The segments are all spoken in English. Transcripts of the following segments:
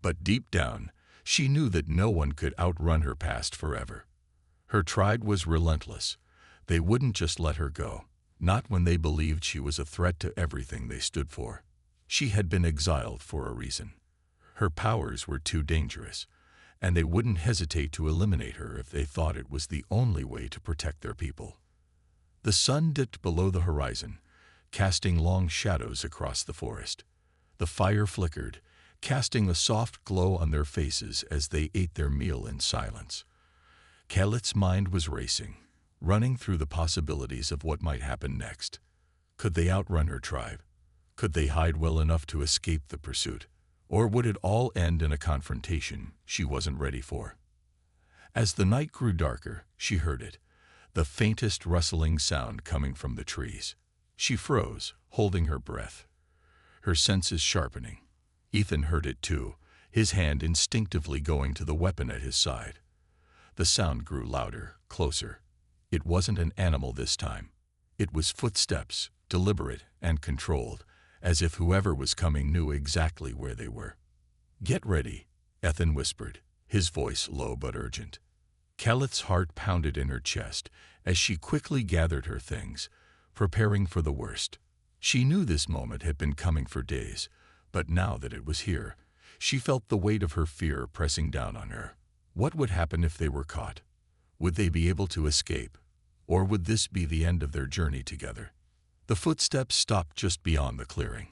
But deep down, she knew that no one could outrun her past forever. Her tribe was relentless. They wouldn't just let her go, not when they believed she was a threat to everything they stood for. She had been exiled for a reason. Her powers were too dangerous, and they wouldn't hesitate to eliminate her if they thought it was the only way to protect their people. The sun dipped below the horizon, casting long shadows across the forest. The fire flickered, casting a soft glow on their faces as they ate their meal in silence. Khaleth's mind was racing, running through the possibilities of what might happen next. Could they outrun her tribe? Could they hide well enough to escape the pursuit? Or would it all end in a confrontation she wasn't ready for? As the night grew darker, she heard it, the faintest rustling sound coming from the trees. She froze, holding her breath, her senses sharpening. Ethan heard it too, his hand instinctively going to the weapon at his side. The sound grew louder, closer. It wasn't an animal this time. It was footsteps, deliberate and controlled, as if whoever was coming knew exactly where they were. "Get ready," Ethan whispered, his voice low but urgent. Khaleth's heart pounded in her chest as she quickly gathered her things, preparing for the worst. She knew this moment had been coming for days, but now that it was here, she felt the weight of her fear pressing down on her. What would happen if they were caught? Would they be able to escape? Or would this be the end of their journey together? The footsteps stopped just beyond the clearing.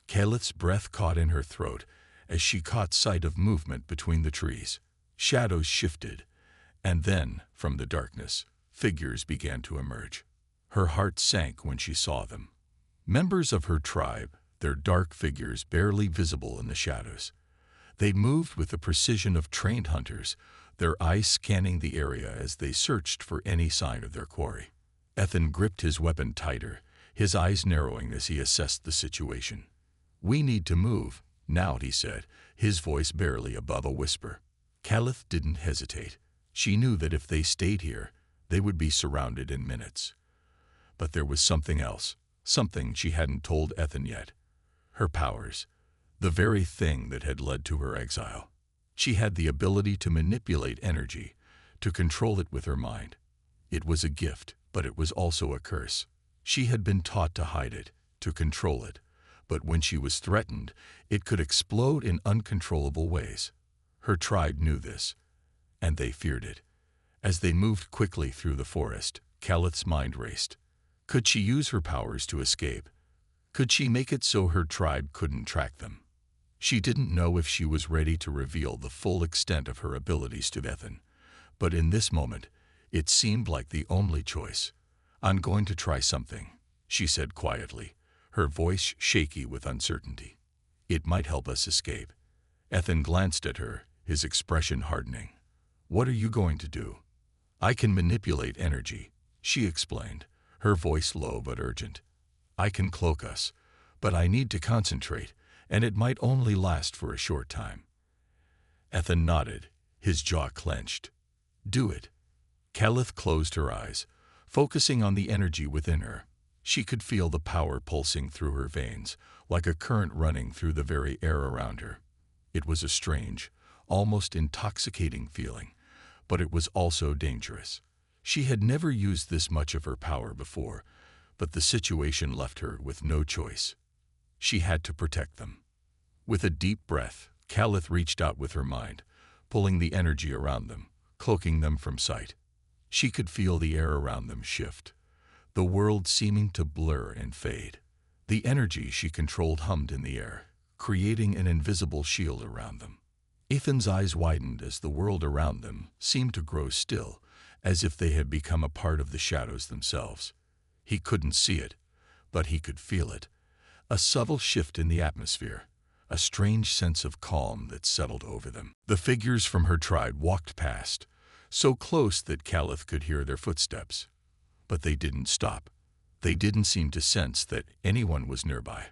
Khaleth's breath caught in her throat as she caught sight of movement between the trees. Shadows shifted, and then, from the darkness, figures began to emerge. Her heart sank when she saw them. Members of her tribe, their dark figures barely visible in the shadows. They moved with the precision of trained hunters, their eyes scanning the area as they searched for any sign of their quarry. Ethan gripped his weapon tighter, his eyes narrowing as he assessed the situation. "We need to move, now," he said, his voice barely above a whisper. Khaleth didn't hesitate. She knew that if they stayed here, they would be surrounded in minutes. But there was something else, something she hadn't told Ethan yet. Her powers, the very thing that had led to her exile. She had the ability to manipulate energy, to control it with her mind. It was a gift, but it was also a curse. She had been taught to hide it, to control it, but when she was threatened, it could explode in uncontrollable ways. Her tribe knew this, and they feared it. As they moved quickly through the forest, Khaleth's mind raced. Could she use her powers to escape? Could she make it so her tribe couldn't track them? She didn't know if she was ready to reveal the full extent of her abilities to Ethan, but in this moment, it seemed like the only choice. "I'm going to try something," she said quietly, her voice shaky with uncertainty. "It might help us escape." Ethan glanced at her, his expression hardening. "What are you going to do?" "I can manipulate energy," she explained, her voice low but urgent. "I can cloak us, but I need to concentrate, and it might only last for a short time." Ethan nodded, his jaw clenched. "Do it." Khaleth closed her eyes, focusing on the energy within her. She could feel the power pulsing through her veins, like a current running through the very air around her. It was a strange, almost intoxicating feeling, but it was also dangerous. She had never used this much of her power before, but the situation left her with no choice. She had to protect them. With a deep breath, Khaleth reached out with her mind, pulling the energy around them, cloaking them from sight. She could feel the air around them shift, the world seeming to blur and fade. The energy she controlled hummed in the air, creating an invisible shield around them. Ethan's eyes widened as the world around them seemed to grow still, as if they had become a part of the shadows themselves. He couldn't see it, but he could feel it. A subtle shift in the atmosphere, a strange sense of calm that settled over them. The figures from her tribe walked past, so close that Khaleth could hear their footsteps. But they didn't stop. They didn't seem to sense that anyone was nearby.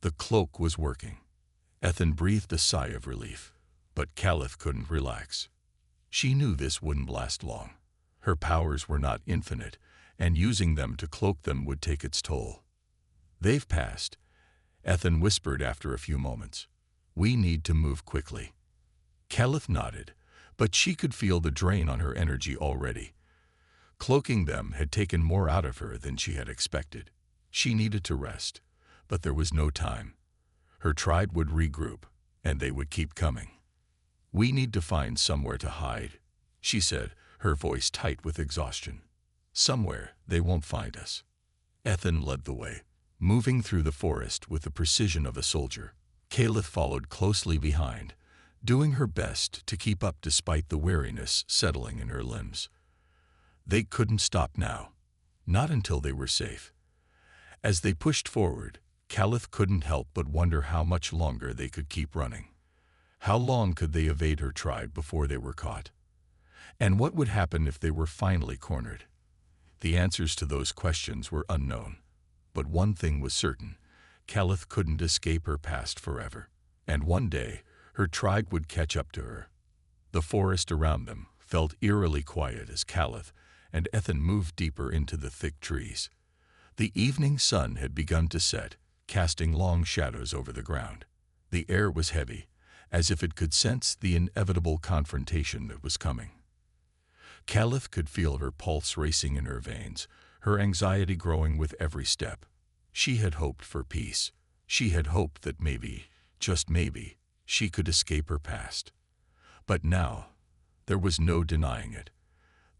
The cloak was working. Ethan breathed a sigh of relief, but Khaleth couldn't relax. She knew this wouldn't last long. Her powers were not infinite, and using them to cloak them would take its toll. "They've passed," Ethan whispered after a few moments. "We need to move quickly." Caliph nodded, but she could feel the drain on her energy already. Cloaking them had taken more out of her than she had expected. She needed to rest, but there was no time. Her tribe would regroup, and they would keep coming. "We need to find somewhere to hide," she said, her voice tight with exhaustion. "Somewhere they won't find us." Ethan led the way, moving through the forest with the precision of a soldier. Caliph followed closely behind, doing her best to keep up despite the weariness settling in her limbs. They couldn't stop now, not until they were safe. As they pushed forward, Caliph couldn't help but wonder how much longer they could keep running. How long could they evade her tribe before they were caught? And what would happen if they were finally cornered? The answers to those questions were unknown. But one thing was certain: Caliph couldn't escape her past forever. And one day, her tribe would catch up to her. The forest around them felt eerily quiet as Caliph and Ethan moved deeper into the thick trees. The evening sun had begun to set, casting long shadows over the ground. The air was heavy, as if it could sense the inevitable confrontation that was coming. Caliph could feel her pulse racing in her veins, her anxiety growing with every step. She had hoped for peace. She had hoped that maybe, just maybe, she could escape her past. But now, there was no denying it.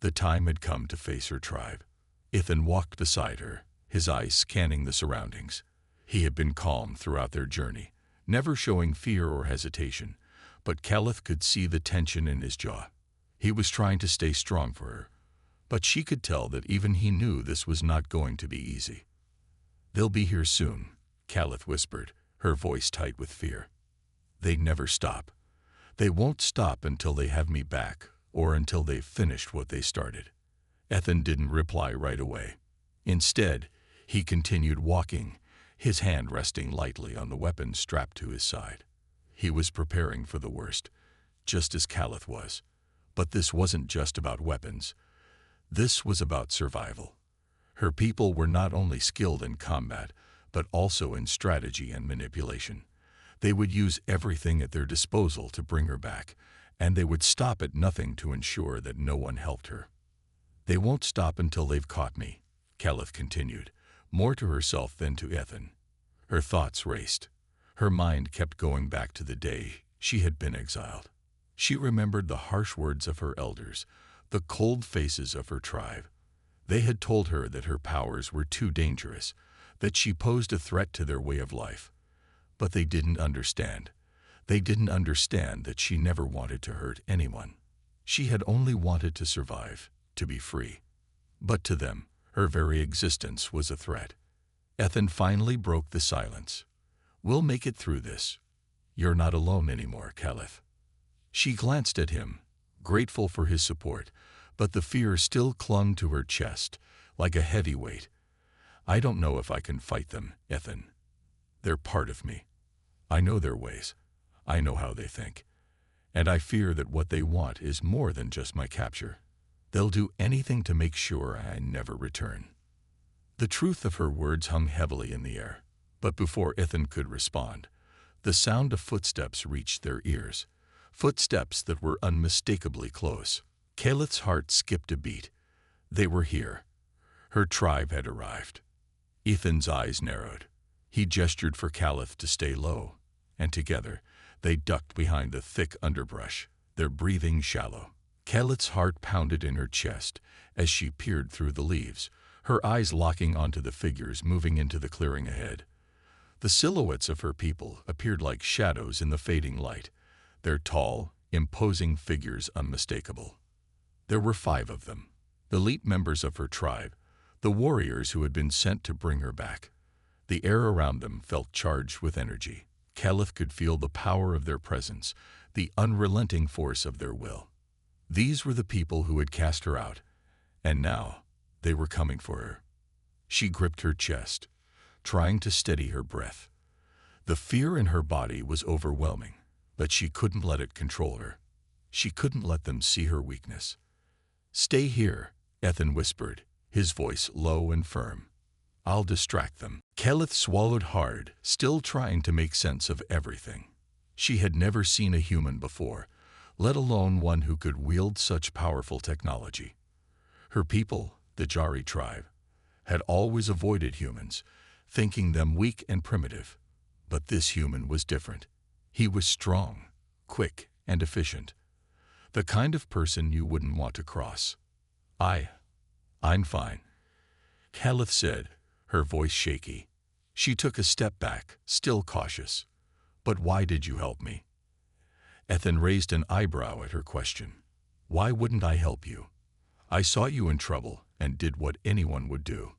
The time had come to face her tribe. Ethan walked beside her, his eyes scanning the surroundings. He had been calm throughout their journey, never showing fear or hesitation, but Caliph could see the tension in his jaw. He was trying to stay strong for her, but she could tell that even he knew this was not going to be easy. "They'll be here soon," Caliph whispered, her voice tight with fear. "They never stop. They won't stop until they have me back, or until they've finished what they started." Ethan didn't reply right away. Instead, he continued walking, his hand resting lightly on the weapon strapped to his side. He was preparing for the worst, just as Caliph was. But this wasn't just about weapons. This was about survival. Her people were not only skilled in combat, but also in strategy and manipulation. They would use everything at their disposal to bring her back, and they would stop at nothing to ensure that no one helped her. "They won't stop until they've caught me," Caliph continued, more to herself than to Ethan. Her thoughts raced. Her mind kept going back to the day she had been exiled. She remembered the harsh words of her elders, the cold faces of her tribe. They had told her that her powers were too dangerous, that she posed a threat to their way of life. But they didn't understand. They didn't understand that she never wanted to hurt anyone. She had only wanted to survive, to be free. But to them, her very existence was a threat. Ethan finally broke the silence. "We'll make it through this. You're not alone anymore, Caliph." She glanced at him, grateful for his support, but the fear still clung to her chest, like a heavy weight. "I don't know if I can fight them, Ethan. They're part of me. I know their ways. I know how they think. And I fear that what they want is more than just my capture. They'll do anything to make sure I never return." The truth of her words hung heavily in the air, but before Ethan could respond, the sound of footsteps reached their ears, footsteps that were unmistakably close. Caliph's heart skipped a beat. They were here. Her tribe had arrived. Ethan's eyes narrowed. He gestured for Caliph to stay low, and together they ducked behind the thick underbrush, their breathing shallow. Caliph's heart pounded in her chest as she peered through the leaves, her eyes locking onto the figures moving into the clearing ahead. The silhouettes of her people appeared like shadows in the fading light, their tall, imposing figures unmistakable. There were 5 of them, elite members of her tribe, the warriors who had been sent to bring her back. The air around them felt charged with energy. Caliph could feel the power of their presence, the unrelenting force of their will. These were the people who had cast her out, and now they were coming for her. She gripped her chest, trying to steady her breath. The fear in her body was overwhelming, but she couldn't let it control her. She couldn't let them see her weakness. "Stay here," Ethan whispered, his voice low and firm. "I'll distract them." Caliph swallowed hard, still trying to make sense of everything. She had never seen a human before, let alone one who could wield such powerful technology. Her people, the Jari tribe, had always avoided humans, thinking them weak and primitive. But this human was different. He was strong, quick, and efficient. The kind of person you wouldn't want to cross. I'm fine, Caliph said, her voice shaky. She took a step back, still cautious. But why did you help me? Ethan raised an eyebrow at her question. Why wouldn't I help you? I saw you in trouble and did what anyone would do.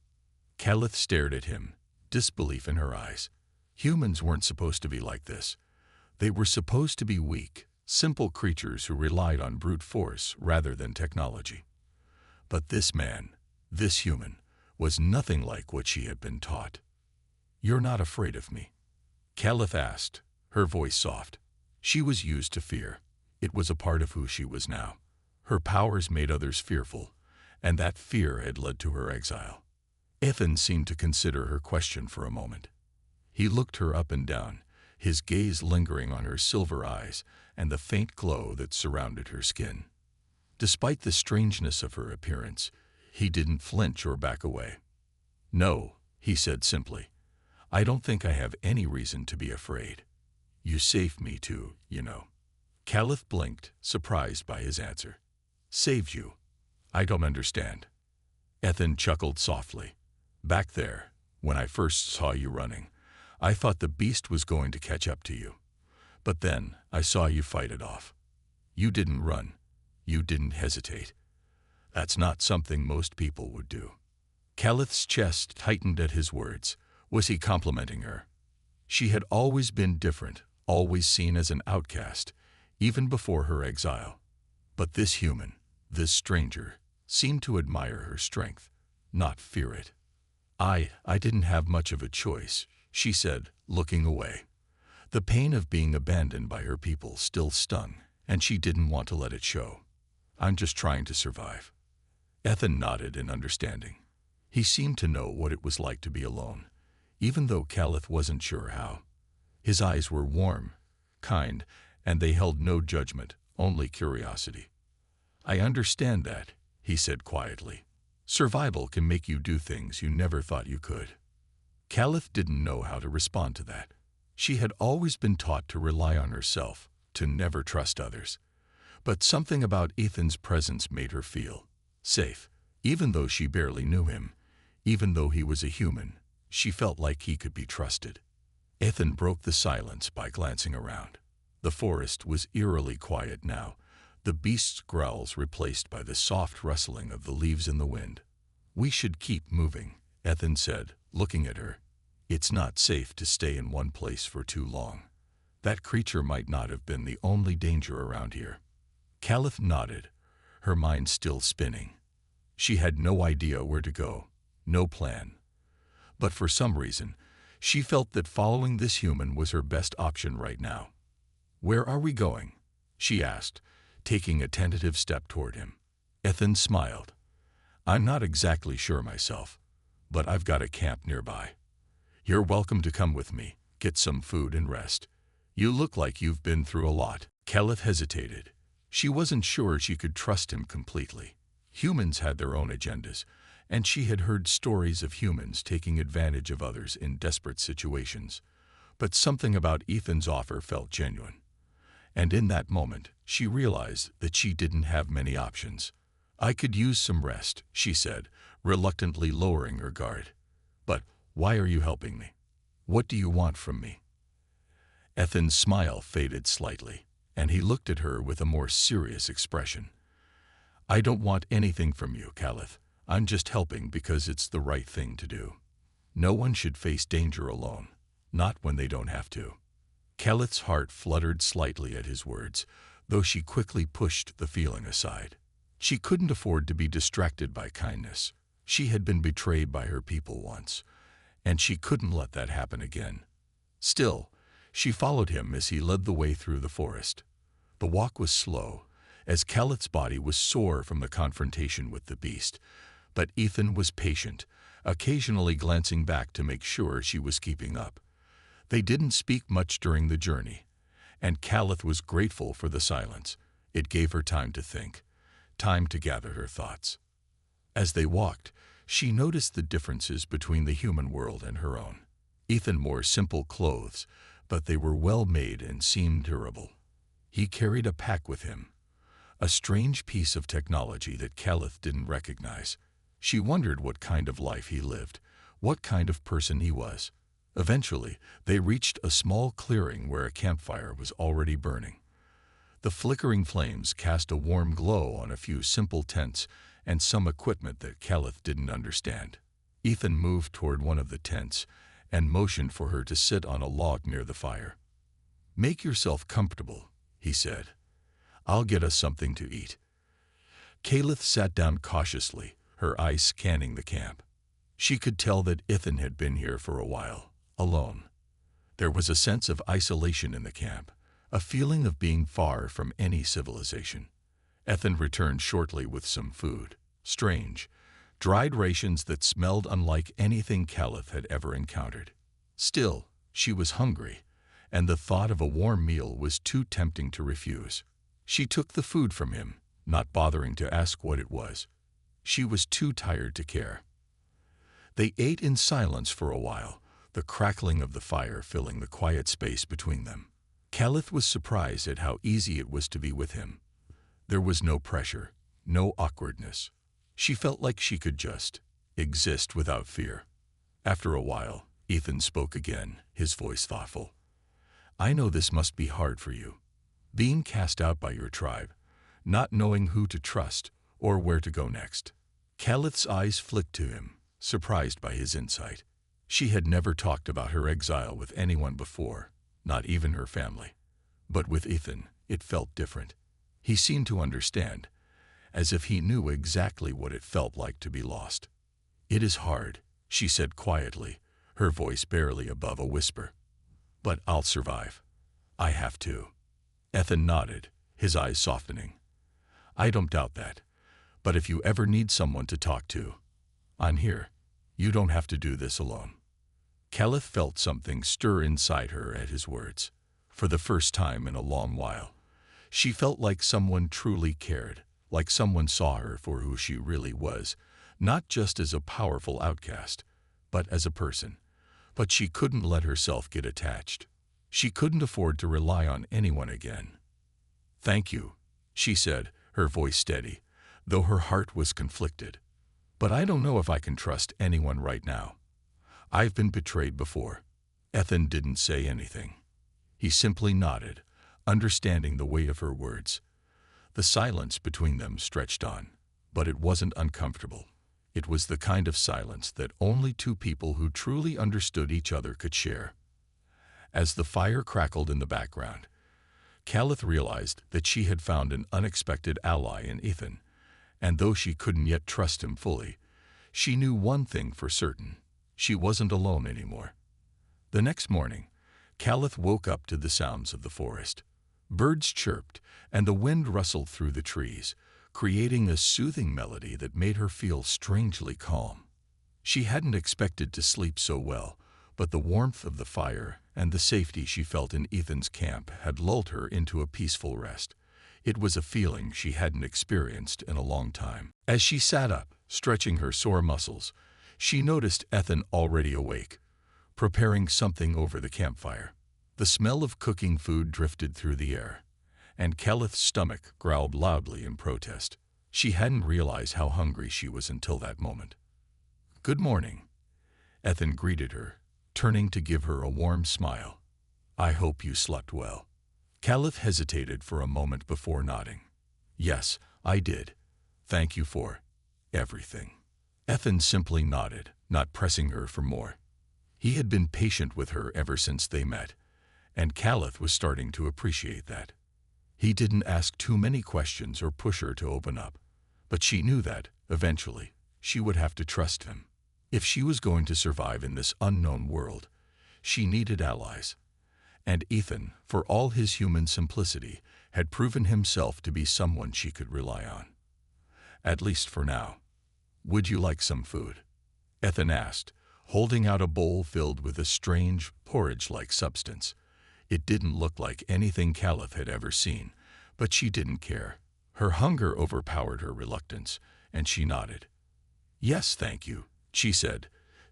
Caliph stared at him, disbelief in her eyes. Humans weren't supposed to be like this. They were supposed to be weak, simple creatures who relied on brute force rather than technology. But this man, this human, was nothing like what she had been taught. You're not afraid of me? Caliph asked, her voice soft. She was used to fear. It was a part of who she was now. Her powers made others fearful, and that fear had led to her exile. Ethan seemed to consider her question for a moment. He looked her up and down, his gaze lingering on her silver eyes and the faint glow that surrounded her skin. Despite the strangeness of her appearance, he didn't flinch or back away. No, he said simply. I don't think I have any reason to be afraid. You saved me too, you know. Caliph blinked, surprised by his answer. Saved you? I don't understand. Ethan chuckled softly. Back there, when I first saw you running, I thought the beast was going to catch up to you. But then I saw you fight it off. You didn't run. You didn't hesitate. That's not something most people would do. Caliph's chest tightened at his words. Was he complimenting her? She had always been different, always seen as an outcast, even before her exile. But this human, this stranger, seemed to admire her strength, not fear it. I didn't have much of a choice, she said, looking away. The pain of being abandoned by her people still stung, and she didn't want to let it show. I'm just trying to survive. Ethan nodded in understanding. He seemed to know what it was like to be alone, even though Caliph wasn't sure how. His eyes were warm, kind, and they held no judgment, only curiosity. I understand that, he said quietly. Survival can make you do things you never thought you could. Caliph didn't know how to respond to that. She had always been taught to rely on herself, to never trust others. But something about Ethan's presence made her feel safe. Even though she barely knew him, even though he was a human, she felt like he could be trusted. Ethan broke the silence by glancing around. The forest was eerily quiet now, the beast's growls replaced by the soft rustling of the leaves in the wind. We should keep moving, Ethan said, looking at her. It's not safe to stay in one place for too long. That creature might not have been the only danger around here. Caliph nodded, her mind still spinning. She had no idea where to go, no plan. But for some reason, she felt that following this human was her best option right now. Where are we going? She asked, taking a tentative step toward him. Ethan smiled. I'm not exactly sure myself, but I've got a camp nearby. You're welcome to come with me, get some food and rest. You look like you've been through a lot. Caliph hesitated. She wasn't sure she could trust him completely. Humans had their own agendas, and she had heard stories of humans taking advantage of others in desperate situations. But something about Ethan's offer felt genuine. And in that moment, she realized that she didn't have many options. I could use some rest, she said, reluctantly lowering her guard. But why are you helping me? What do you want from me? Ethan's smile faded slightly, and he looked at her with a more serious expression. I don't want anything from you, Caliph. I'm just helping because it's the right thing to do. No one should face danger alone, not when they don't have to. Caliph's heart fluttered slightly at his words, though she quickly pushed the feeling aside. She couldn't afford to be distracted by kindness. She had been betrayed by her people once, and she couldn't let that happen again. Still, she followed him as he led the way through the forest. The walk was slow, as Caliph's body was sore from the confrontation with the beast, but Ethan was patient, occasionally glancing back to make sure she was keeping up. They didn't speak much during the journey, and Caliph was grateful for the silence. It gave her time to think, time to gather her thoughts. As they walked, she noticed the differences between the human world and her own. Ethan wore simple clothes, but they were well made and seemed durable. He carried a pack with him, a strange piece of technology that Calith didn't recognize. She wondered what kind of life he lived, what kind of person he was. Eventually, they reached a small clearing where a campfire was already burning. The flickering flames cast a warm glow on a few simple tents and some equipment that Calith didn't understand. Ethan moved toward one of the tents and motioned for her to sit on a log near the fire. "Make yourself comfortable," he said. "I'll get us something to eat." Calith sat down cautiously, her eyes scanning the camp. She could tell that Ethan had been here for a while, alone. There was a sense of isolation in the camp, a feeling of being far from any civilization. Ethan returned shortly with some food, strange, dried rations that smelled unlike anything Calith had ever encountered. Still, she was hungry, and the thought of a warm meal was too tempting to refuse. She took the food from him, not bothering to ask what it was. She was too tired to care. They ate in silence for a while, the crackling of the fire filling the quiet space between them. Calith was surprised at how easy it was to be with him. There was no pressure, no awkwardness. She felt like she could just exist without fear. After a while, Ethan spoke again, his voice thoughtful. "I know this must be hard for you, being cast out by your tribe, not knowing who to trust or where to go next." Calith's eyes flicked to him, surprised by his insight. She had never talked about her exile with anyone before, not even her family. But with Ethan, it felt different. He seemed to understand, as if he knew exactly what it felt like to be lost. "It is hard," she said quietly, her voice barely above a whisper. "But I'll survive. I have to." Ethan nodded, his eyes softening. "I don't doubt that. But if you ever need someone to talk to, I'm here. You don't have to do this alone." Calith felt something stir inside her at his words. For the first time in a long while, she felt like someone truly cared, like someone saw her for who she really was, not just as a powerful outcast, but as a person. But she couldn't let herself get attached. She couldn't afford to rely on anyone again. "Thank you," she said, her voice steady, though her heart was conflicted. "But I don't know if I can trust anyone right now. I've been betrayed before." Ethan didn't say anything. He simply nodded, understanding the weight of her words. The silence between them stretched on, but it wasn't uncomfortable. It was the kind of silence that only two people who truly understood each other could share. As the fire crackled in the background, Calith realized that she had found an unexpected ally in Ethan, and though she couldn't yet trust him fully, she knew one thing for certain: she wasn't alone anymore. The next morning, Calith woke up to the sounds of the forest. Birds chirped, and the wind rustled through the trees, creating a soothing melody that made her feel strangely calm. She hadn't expected to sleep so well, but the warmth of the fire and the safety she felt in Ethan's camp had lulled her into a peaceful rest. It was a feeling she hadn't experienced in a long time. As she sat up, stretching her sore muscles, she noticed Ethan already awake, preparing something over the campfire. The smell of cooking food drifted through the air, and Calith's stomach growled loudly in protest. She hadn't realized how hungry she was until that moment. "Good morning," Ethan greeted her, turning to give her a warm smile. "I hope you slept well." Calith hesitated for a moment before nodding. "Yes, I did. Thank you for everything." Ethan simply nodded, not pressing her for more. He had been patient with her ever since they met, and Calith was starting to appreciate that. He didn't ask too many questions or push her to open up, but she knew that, eventually, she would have to trust him. If she was going to survive in this unknown world, she needed allies. And Ethan, for all his human simplicity, had proven himself to be someone she could rely on. At least for now. "Would you like some food?" Ethan asked, holding out a bowl filled with a strange, porridge-like substance. It didn't look like anything Calith had ever seen, But she didn't care. Her hunger overpowered her reluctance, and she nodded. "Yes, thank you," she said,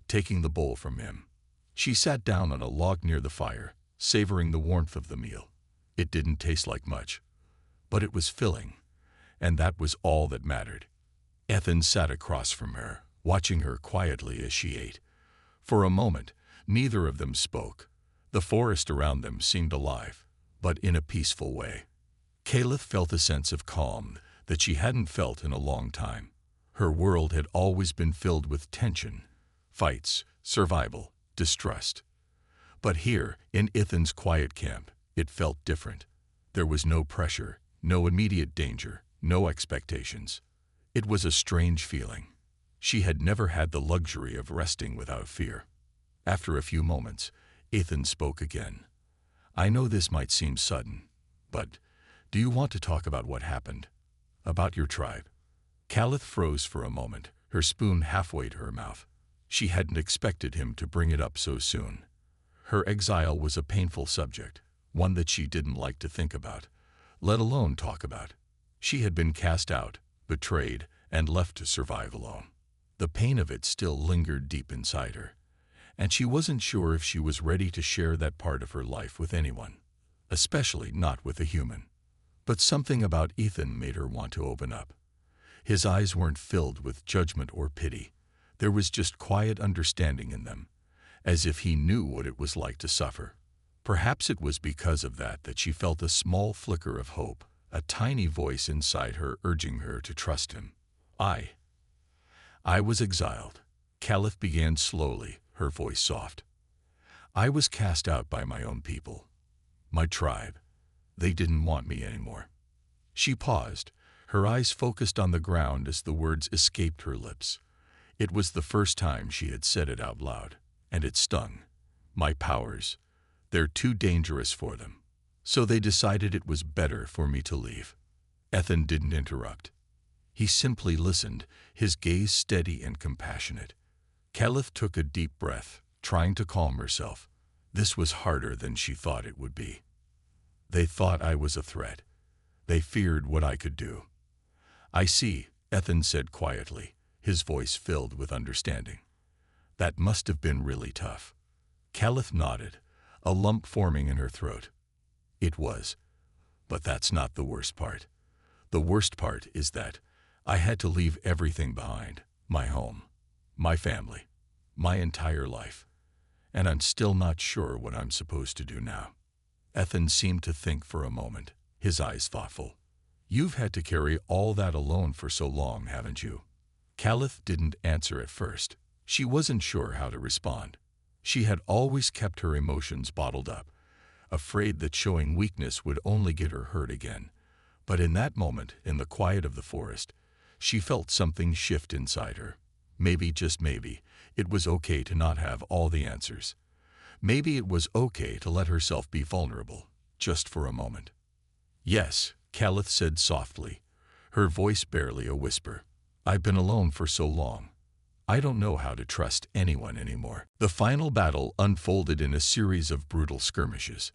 taking the bowl from him. She sat down on a log near the fire, savoring the warmth of the meal. It didn't taste like much, but it was filling, and that was all that mattered. Ethan sat across from her, watching her quietly as she ate. For a moment, neither of them spoke. The forest around them seemed alive, but in a peaceful way. Caliph felt a sense of calm that she hadn't felt in a long time. Her world had always been filled with tension, fights, survival, distrust. But here, in Ethan's quiet camp, it felt different. There was no pressure, no immediate danger, no expectations. It was a strange feeling. She had never had the luxury of resting without fear. After a few moments, Ethan spoke again. "I know this might seem sudden, but do you want to talk about what happened? About your tribe?" Caliph froze for a moment, her spoon halfway to her mouth. She hadn't expected him to bring it up so soon. Her exile was a painful subject, one that she didn't like to think about, let alone talk about. She had been cast out, betrayed, and left to survive alone. The pain of it still lingered deep inside her, and she wasn't sure if she was ready to share that part of her life with anyone, especially not with a human. But something about Ethan made her want to open up. His eyes weren't filled with judgment or pity. There was just quiet understanding in them, as if he knew what it was like to suffer. Perhaps it was because of that she felt a small flicker of hope, a tiny voice inside her urging her to trust him. I was exiled," Caliph began slowly, her voice soft. "I was cast out by my own people, my tribe. They didn't want me anymore." She paused, her eyes focused on the ground as the words escaped her lips. It was the first time she had said it out loud, and it stung. "My powers, they're too dangerous for them. So they decided it was better for me to leave." Ethan didn't interrupt. He simply listened, his gaze steady and compassionate. Caliph took a deep breath, trying to calm herself. This was harder than she thought it would be. "They thought I was a threat. They feared what I could do." "I see," Ethan said quietly, his voice filled with understanding. "That must have been really tough." Caliph nodded, a lump forming in her throat. "It was. But that's not the worst part. The worst part is that I had to leave everything behind, my home, my family, my entire life. And I'm still not sure what I'm supposed to do now." Ethan seemed to think for a moment, his eyes thoughtful. "You've had to carry all that alone for so long, haven't you?" Caliph didn't answer at first. She wasn't sure how to respond. She had always kept her emotions bottled up, afraid that showing weakness would only get her hurt again. But in that moment, in the quiet of the forest, she felt something shift inside her. Maybe, just maybe, it was okay to not have all the answers. Maybe it was okay to let herself be vulnerable, just for a moment. "Yes," Caliph said softly, her voice barely a whisper. "I've been alone for so long. I don't know how to trust anyone anymore." The final battle unfolded in a series of brutal skirmishes.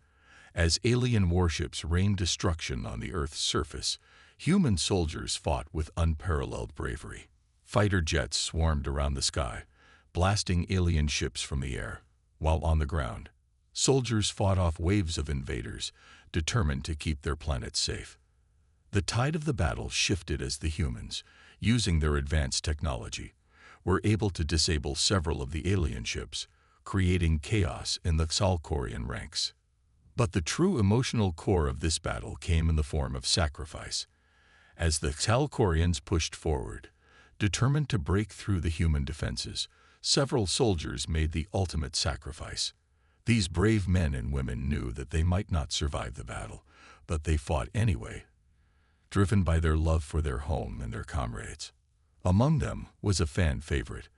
As alien warships rained destruction on the Earth's surface, human soldiers fought with unparalleled bravery. Fighter jets swarmed around the sky, blasting alien ships from the air, while on the ground, soldiers fought off waves of invaders, determined to keep their planet safe. The tide of the battle shifted as the humans, using their advanced technology, were able to disable several of the alien ships, creating chaos in the Salkorian ranks. But the true emotional core of this battle came in the form of sacrifice. As the Salkorians pushed forward, determined to break through the human defenses, several soldiers made the ultimate sacrifice. These brave men and women knew that they might not survive the battle, but they fought anyway, driven by their love for their home and their comrades. Among them was a fan favorite,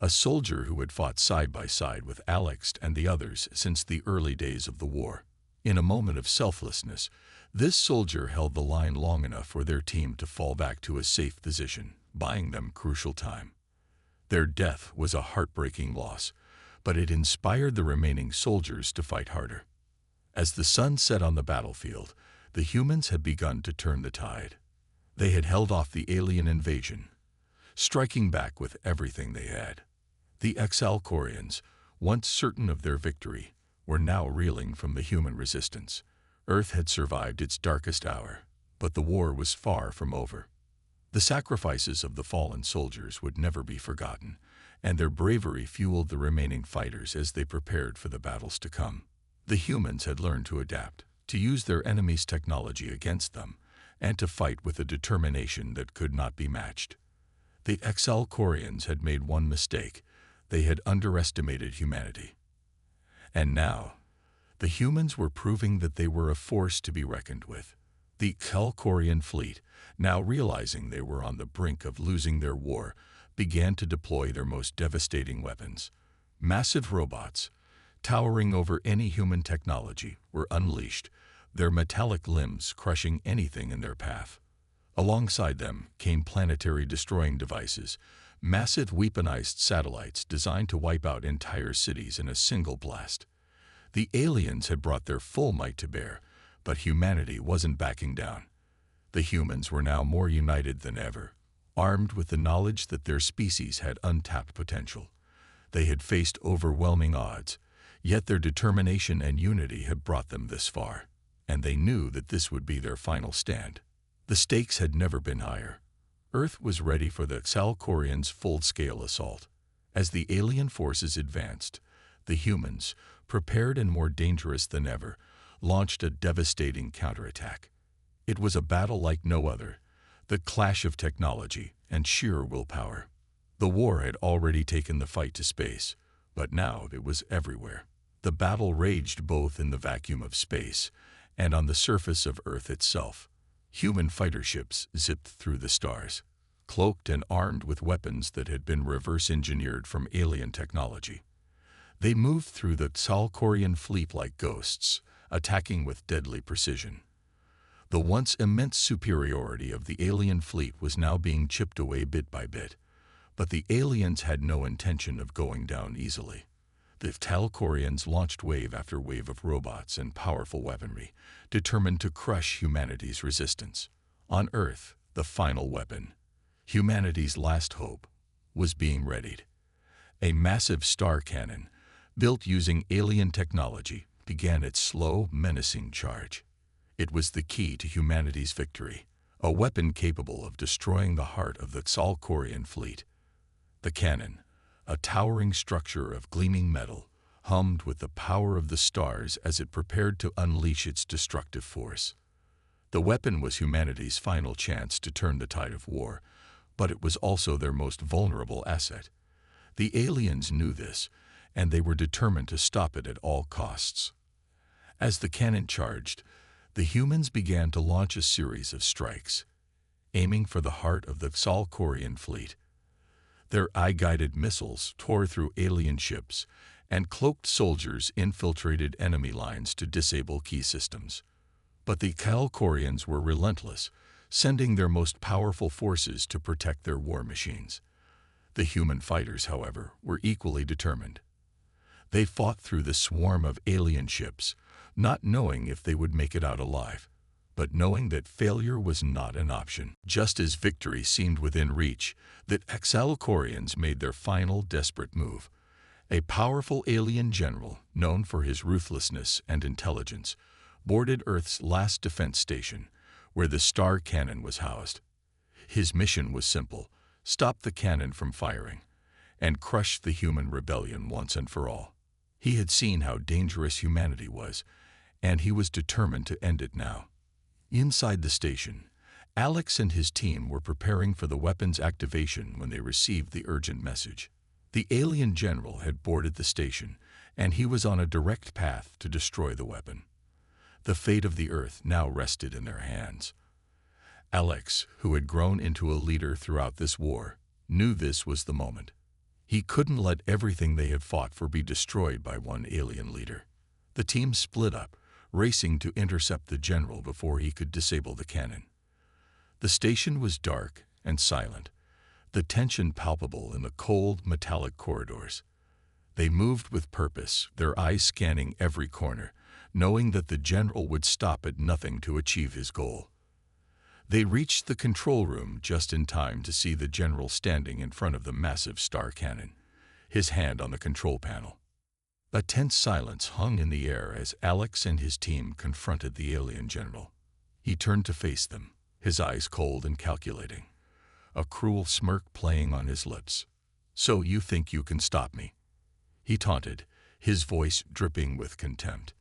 a soldier who had fought side by side with Alex and the others since the early days of the war. In a moment of selflessness, this soldier held the line long enough for their team to fall back to a safe position, buying them crucial time. Their death was a heartbreaking loss, but it inspired the remaining soldiers to fight harder. As the sun set on the battlefield, The humans had begun to turn the tide. They had held off the alien invasion, striking back with everything they had. The Exalcorians, once certain of their victory, were now reeling from the human resistance. Earth had survived its darkest hour, but the war was far from over. The sacrifices of the fallen soldiers would never be forgotten, and their bravery fueled the remaining fighters as they prepared for the battles to come. The humans had learned to adapt, to use their enemies' technology against them, and to fight with a determination that could not be matched. The Exalcorians had made one mistake. They had underestimated humanity. And now, the humans were proving that they were a force to be reckoned with. The Exalcorian fleet, now realizing they were on the brink of losing their war, began to deploy their most devastating weapons. Massive robots, towering over any human technology, were unleashed, their metallic limbs crushing anything in their path. Alongside them came planetary destroying devices, massive weaponized satellites designed to wipe out entire cities in a single blast. The aliens had brought their full might to bear, but humanity wasn't backing down. The humans were now more united than ever, armed with the knowledge that their species had untapped potential. They had faced overwhelming odds, yet their determination and unity had brought them this far, and they knew that this would be their final stand. The stakes had never been higher. Earth was ready for the Exalcorians' full-scale assault. As the alien forces advanced, the humans, prepared and more dangerous than ever, launched a devastating counterattack. It was a battle like no other, the clash of technology and sheer willpower. The war had already taken the fight to space, but now it was everywhere. The battle raged both in the vacuum of space and on the surface of Earth itself. Human fighter ships zipped through the stars, cloaked and armed with weapons that had been reverse-engineered from alien technology. They moved through the Exalcorian fleet like ghosts, attacking with deadly precision. The once immense superiority of the alien fleet was now being chipped away bit by bit, but the aliens had no intention of going down easily. The Exalcorians launched wave after wave of robots and powerful weaponry, determined to crush humanity's resistance. On Earth, the final weapon, humanity's last hope, was being readied. A massive star cannon, built using alien technology, began its slow, menacing charge. It was the key to humanity's victory, a weapon capable of destroying the heart of the Exalcorian fleet. The cannon, a towering structure of gleaming metal, hummed with the power of the stars as it prepared to unleash its destructive force. The weapon was humanity's final chance to turn the tide of war, but it was also their most vulnerable asset. The aliens knew this, and they were determined to stop it at all costs. As the cannon charged, the humans began to launch a series of strikes, aiming for the heart of the Exalcorian fleet. Their eye-guided missiles tore through alien ships, and cloaked soldiers infiltrated enemy lines to disable key systems. But the Exalcorians were relentless, sending their most powerful forces to protect their war machines. The human fighters, however, were equally determined. They fought through the swarm of alien ships, not knowing if they would make it out alive, but knowing that failure was not an option. Just as victory seemed within reach, the Exalcorians made their final desperate move. A powerful alien general, known for his ruthlessness and intelligence, boarded Earth's last defense station, where the star cannon was housed. His mission was simple: stop the cannon from firing, and crush the human rebellion once and for all. He had seen how dangerous humanity was, and he was determined to end it now. Inside the station, Alex and his team were preparing for the weapon's activation when they received the urgent message. The alien general had boarded the station, and he was on a direct path to destroy the weapon. The fate of the Earth now rested in their hands. Alex, who had grown into a leader throughout this war, knew this was the moment. He couldn't let everything they had fought for be destroyed by one alien leader. The team split up, racing to intercept the general before he could disable the cannon. The station was dark and silent, the tension palpable in the cold, metallic corridors. They moved with purpose, their eyes scanning every corner, knowing that the general would stop at nothing to achieve his goal. They reached the control room just in time to see the general standing in front of the massive star cannon, his hand on the control panel. A tense silence hung in the air as Alex and his team confronted the alien general. He turned to face them, his eyes cold and calculating, a cruel smirk playing on his lips. "So you think you can stop me?" he taunted, his voice dripping with contempt.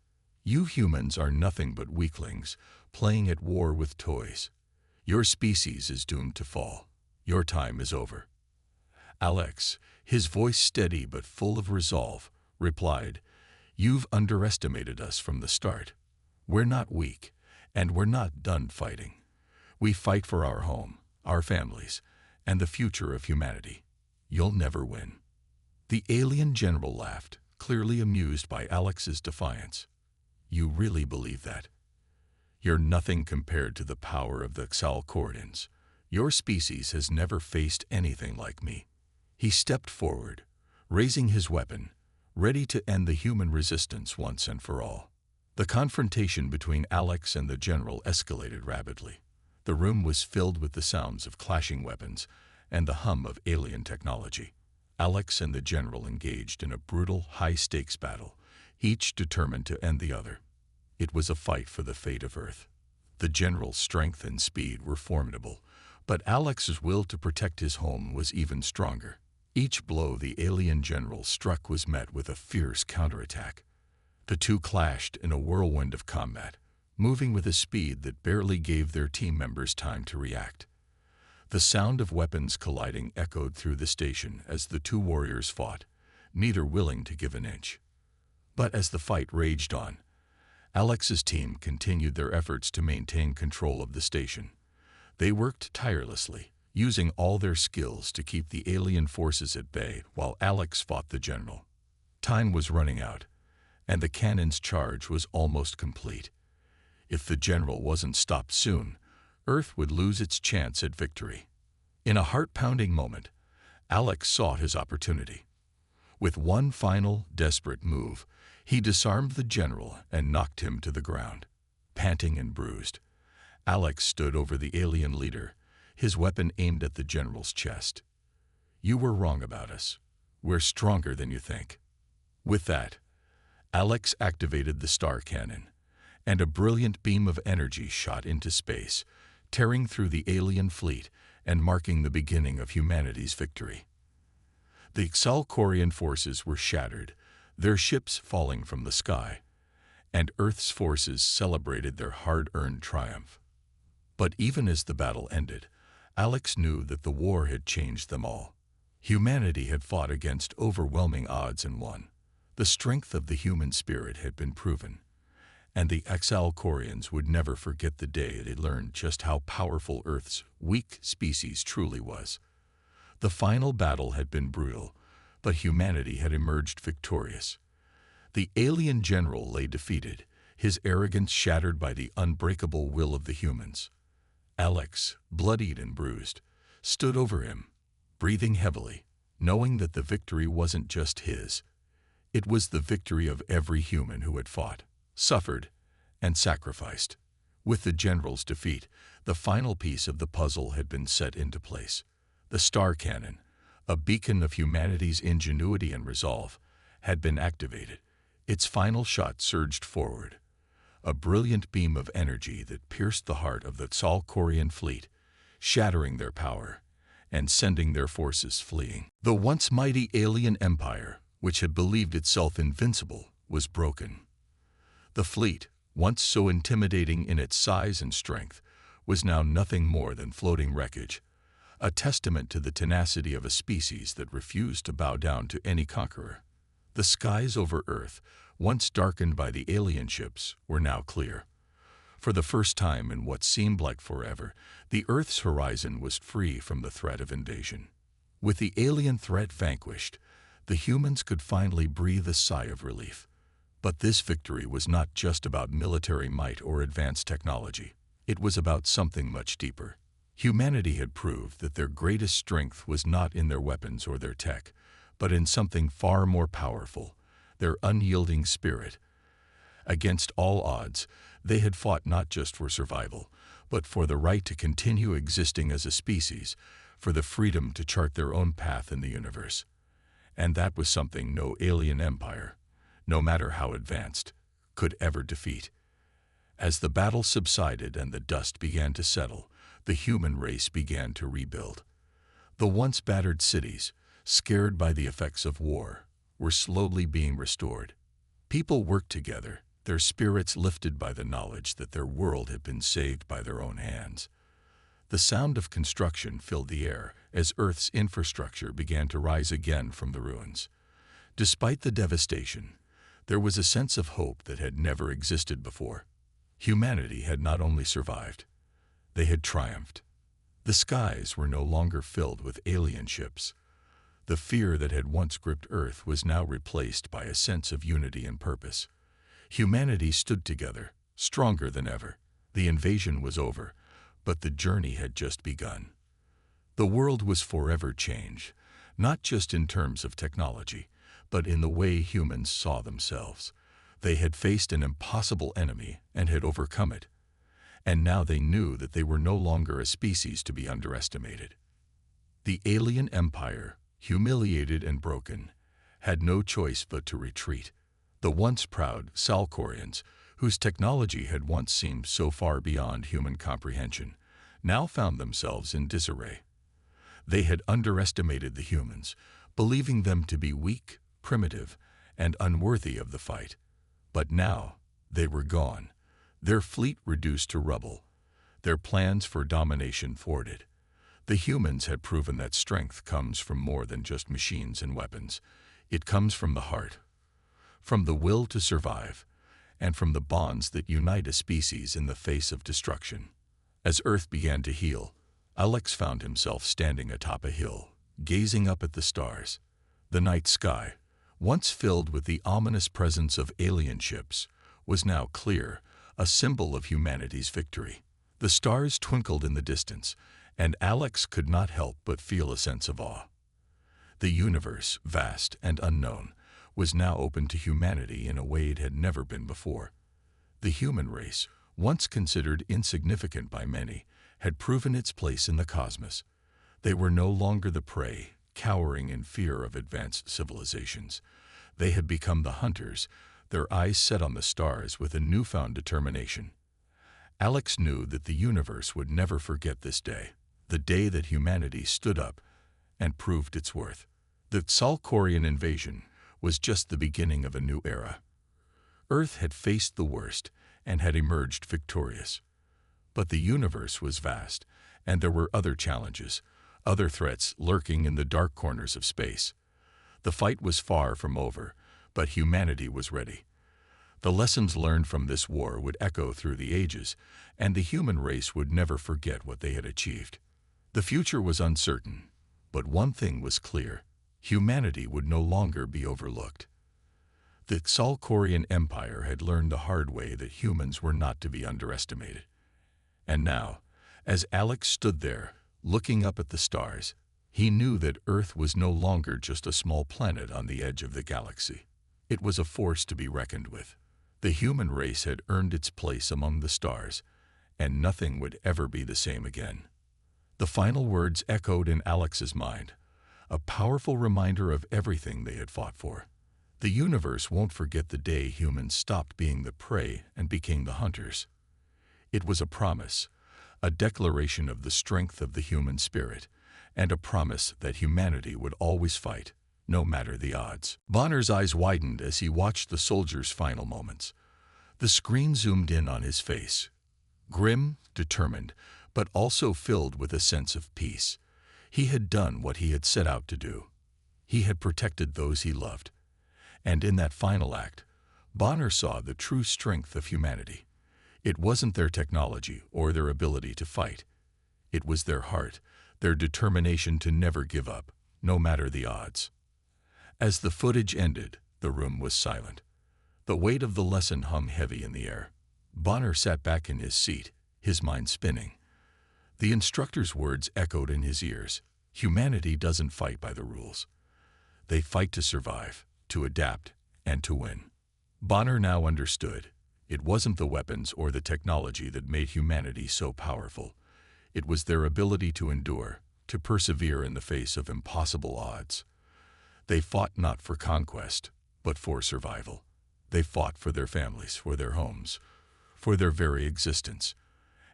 "You humans are nothing but weaklings, playing at war with toys. Your species is doomed to fall. Your time is over." Alex, his voice steady but full of resolve, replied, "You've underestimated us from the start. We're not weak, and we're not done fighting. We fight for our home, our families, and the future of humanity. You'll never win." The alien general laughed, clearly amused by Alex's defiance. "You really believe that? You're nothing compared to the power of the Xalcorians. Your species has never faced anything like me." He stepped forward, raising his weapon, ready to end the human resistance once and for all. The confrontation between Alex and the general escalated rapidly. The room was filled with the sounds of clashing weapons and the hum of alien technology. Alex and the general engaged in a brutal, high-stakes battle, each determined to end the other. It was a fight for the fate of Earth. The general's strength and speed were formidable, but Alex's will to protect his home was even stronger. Each blow the alien general struck was met with a fierce counterattack. The two clashed in a whirlwind of combat, moving with a speed that barely gave their team members time to react. The sound of weapons colliding echoed through the station as the two warriors fought, neither willing to give an inch. But as the fight raged on, Alex's team continued their efforts to maintain control of the station. They worked tirelessly, using all their skills to keep the alien forces at bay while Alex fought the general. Time was running out, and the cannon's charge was almost complete. If the general wasn't stopped soon, Earth would lose its chance at victory. In a heart-pounding moment, Alex sought his opportunity. With one final, desperate move, he disarmed the general and knocked him to the ground. Panting and bruised, Alex stood over the alien leader, his weapon aimed at the general's chest. "You were wrong about us. We're stronger than you think." With that, Alex activated the star cannon, and a brilliant beam of energy shot into space, tearing through the alien fleet and marking the beginning of humanity's victory. The Xalcorian forces were shattered, their ships falling from the sky, and Earth's forces celebrated their hard-earned triumph. But even as the battle ended, Alex knew that the war had changed them all. Humanity had fought against overwhelming odds and won. The strength of the human spirit had been proven, and the Xalcorians would never forget the day they learned just how powerful Earth's weak species truly was. The final battle had been brutal, but humanity had emerged victorious. The alien general lay defeated, his arrogance shattered by the unbreakable will of the humans. Alex, bloodied and bruised, stood over him, breathing heavily, knowing that the victory wasn't just his. It was the victory of every human who had fought, suffered, and sacrificed. With the general's defeat, the final piece of the puzzle had been set into place. The star cannon, a beacon of humanity's ingenuity and resolve, had been activated. Its final shot surged forward, a brilliant beam of energy that pierced the heart of the Xalcorian fleet, shattering their power and sending their forces fleeing. The once mighty alien empire, which had believed itself invincible, was broken. The fleet, once so intimidating in its size and strength, was now nothing more than floating wreckage, a testament to the tenacity of a species that refused to bow down to any conqueror. The skies over Earth, once darkened by the alien ships, were now clear. For the first time in what seemed like forever, the Earth's horizon was free from the threat of invasion. With the alien threat vanquished, the humans could finally breathe a sigh of relief. But this victory was not just about military might or advanced technology. It was about something much deeper. Humanity had proved that their greatest strength was not in their weapons or their tech, but in something far more powerful, their unyielding spirit. Against all odds, they had fought not just for survival, but for the right to continue existing as a species, for the freedom to chart their own path in the universe. And that was something no alien empire, no matter how advanced, could ever defeat. As the battle subsided and the dust began to settle, the human race began to rebuild. The once battered cities, scared by the effects of war, were slowly being restored. People worked together, their spirits lifted by the knowledge that their world had been saved by their own hands. The sound of construction filled the air as Earth's infrastructure began to rise again from the ruins. Despite the devastation, there was a sense of hope that had never existed before. Humanity had not only survived, they had triumphed. The skies were no longer filled with alien ships. The fear that had once gripped Earth was now replaced by a sense of unity and purpose. Humanity stood together, stronger than ever. The invasion was over, but the journey had just begun. The world was forever changed, not just in terms of technology, but in the way humans saw themselves. They had faced an impossible enemy and had overcome it, and now they knew that they were no longer a species to be underestimated. The alien empire, humiliated and broken, had no choice but to retreat. The once proud Salcorians, whose technology had once seemed so far beyond human comprehension, now found themselves in disarray. They had underestimated the humans, believing them to be weak, primitive, and unworthy of the fight. But now, they were gone, their fleet reduced to rubble, their plans for domination thwarted. The humans had proven that strength comes from more than just machines and weapons. It comes from the heart, from the will to survive, and from the bonds that unite a species in the face of destruction. As Earth began to heal, Alex found himself standing atop a hill, gazing up at the stars. The night sky, once filled with the ominous presence of alien ships, was now clear, a symbol of humanity's victory. The stars twinkled in the distance, and Alex could not help but feel a sense of awe. The universe, vast and unknown, was now open to humanity in a way it had never been before. The human race, once considered insignificant by many, had proven its place in the cosmos. They were no longer the prey, cowering in fear of advanced civilizations. They had become the hunters, their eyes set on the stars with a newfound determination. Alex knew that the universe would never forget this day, the day that humanity stood up and proved its worth. The Salcorian invasion was just the beginning of a new era. Earth had faced the worst and had emerged victorious. But the universe was vast, and there were other challenges, other threats lurking in the dark corners of space. The fight was far from over, but humanity was ready. The lessons learned from this war would echo through the ages, and the human race would never forget what they had achieved. The future was uncertain, but one thing was clear: humanity would no longer be overlooked. The Salcorian Empire had learned the hard way that humans were not to be underestimated. And now, as Alex stood there, looking up at the stars, he knew that Earth was no longer just a small planet on the edge of the galaxy. It was a force to be reckoned with. The human race had earned its place among the stars, and nothing would ever be the same again. The final words echoed in Alex's mind, a powerful reminder of everything they had fought for. The universe won't forget the day humans stopped being the prey and became the hunters. It was a promise, a declaration of the strength of the human spirit, and a promise that humanity would always fight, no matter the odds. Bonner's eyes widened as he watched the soldier's final moments. The screen zoomed in on his face, grim, determined, but also filled with a sense of peace. He had done what he had set out to do. He had protected those he loved. And in that final act, Bonner saw the true strength of humanity. It wasn't their technology or their ability to fight. It was their heart, their determination to never give up, no matter the odds. As the footage ended, the room was silent. The weight of the lesson hung heavy in the air. Bonner sat back in his seat, his mind spinning. The instructor's words echoed in his ears. Humanity doesn't fight by the rules. They fight to survive, to adapt, and to win. Bonner now understood. It wasn't the weapons or the technology that made humanity so powerful. It was their ability to endure, to persevere in the face of impossible odds. They fought not for conquest, but for survival. They fought for their families, for their homes, for their very existence.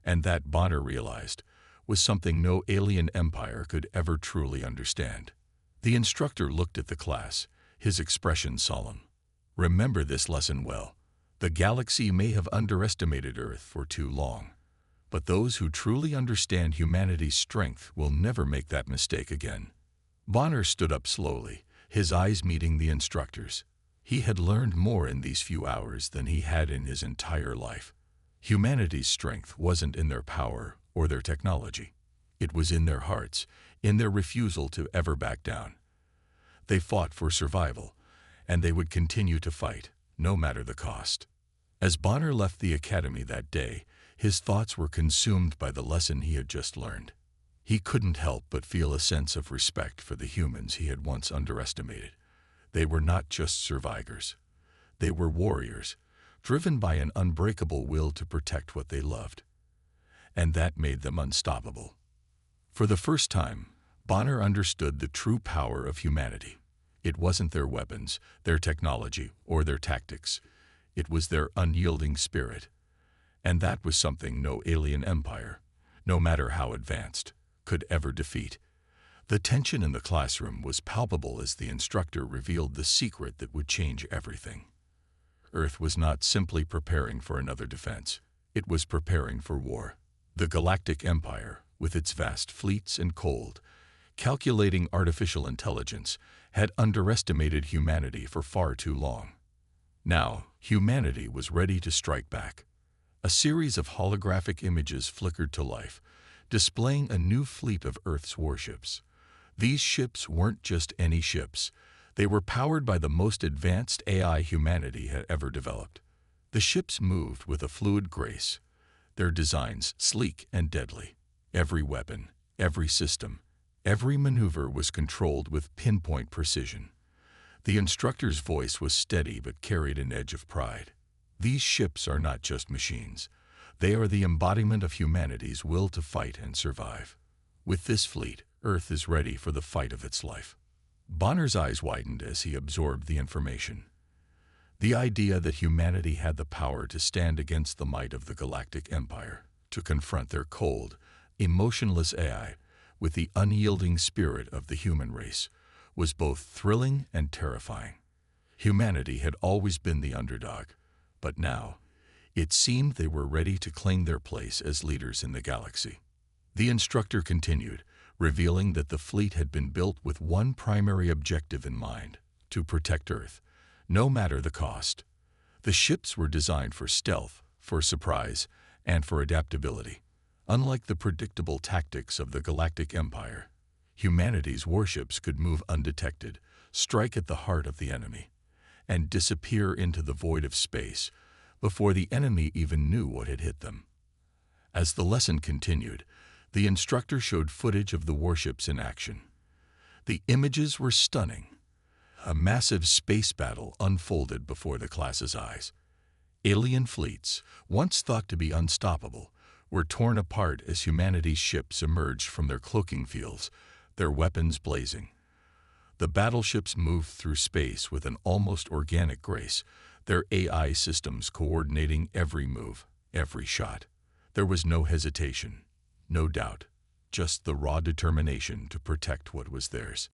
And that, Bonner realized, was something no alien empire could ever truly understand. The instructor looked at the class, his expression solemn. Remember this lesson well. The galaxy may have underestimated Earth for too long, but those who truly understand humanity's strength will never make that mistake again. Bonner stood up slowly, his eyes meeting the instructor's. He had learned more in these few hours than he had in his entire life. Humanity's strength wasn't in their power or their technology. It was in their hearts, in their refusal to ever back down. They fought for survival, and they would continue to fight, no matter the cost. As Bonner left the academy that day, his thoughts were consumed by the lesson he had just learned. He couldn't help but feel a sense of respect for the humans he had once underestimated. They were not just survivors. They were warriors, driven by an unbreakable will to protect what they loved. And that made them unstoppable. For the first time, Bonner understood the true power of humanity. It wasn't their weapons, their technology, or their tactics. It was their unyielding spirit. And that was something no alien empire, no matter how advanced, could ever defeat. The tension in the classroom was palpable as the instructor revealed the secret that would change everything. Earth was not simply preparing for another defense. It was preparing for war. The Galactic Empire, with its vast fleets and cold, calculating artificial intelligence, had underestimated humanity for far too long. Now, humanity was ready to strike back. A series of holographic images flickered to life, displaying a new fleet of Earth's warships. These ships weren't just any ships. They were powered by the most advanced AI humanity had ever developed. The ships moved with a fluid grace, their designs sleek and deadly. Every weapon, every system, every maneuver was controlled with pinpoint precision. The instructor's voice was steady but carried an edge of pride. These ships are not just machines. They are the embodiment of humanity's will to fight and survive. With this fleet, Earth is ready for the fight of its life. Bonner's eyes widened as he absorbed the information. The idea that humanity had the power to stand against the might of the Galactic Empire, to confront their cold, emotionless AI with the unyielding spirit of the human race, was both thrilling and terrifying. Humanity had always been the underdog, but now, it seemed they were ready to claim their place as leaders in the galaxy. The instructor continued, revealing that the fleet had been built with one primary objective in mind: to protect Earth, no matter the cost. The ships were designed for stealth, for surprise, and for adaptability. Unlike the predictable tactics of the Galactic Empire, humanity's warships could move undetected, strike at the heart of the enemy, and disappear into the void of space before the enemy even knew what had hit them. As the lesson continued, the instructor showed footage of the warships in action. The images were stunning. A massive space battle unfolded before the class's eyes. Alien fleets, once thought to be unstoppable, were torn apart as humanity's ships emerged from their cloaking fields, their weapons blazing. The battleships moved through space with an almost organic grace, their AI systems coordinating every move, every shot. There was no hesitation, no doubt, just the raw determination to protect what was theirs.